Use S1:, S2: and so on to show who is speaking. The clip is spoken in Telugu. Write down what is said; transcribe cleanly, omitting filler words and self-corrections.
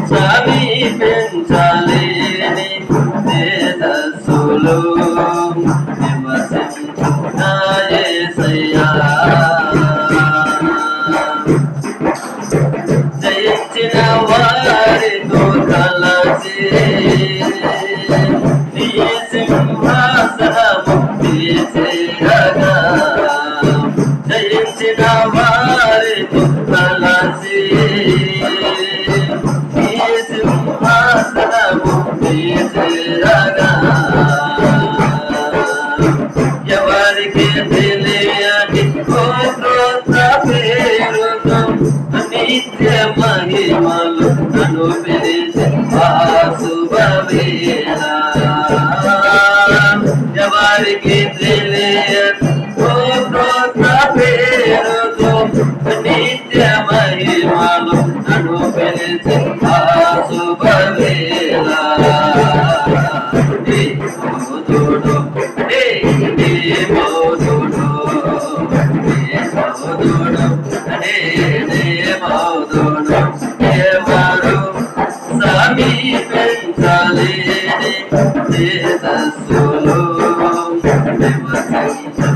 S1: సమీపించలేని తేజస్సులో నివసించునా యేసయ్యా. జయించిన వారితో కలసి నీ సింహాసనము చేరగా, జయించిన వారితో కలసి నీ సింహాసనము చేరగా, ఎవరికి తెలియని ఓ క్రొత్త పేరుతో నిత్య మహిమలు నన్ను పిలిచి ఆ శుభవేళ, ఎవరికి తెలియని ఓ క్రొత్త పేరుతో నిత్య మహిమలు నన్ను పిలిచి ఆ శుభవేళ. మోదుడు మోదుడు మోదుడు మోదుడు ఎవరు సమీపించలేని తేజస్సులో నివసించ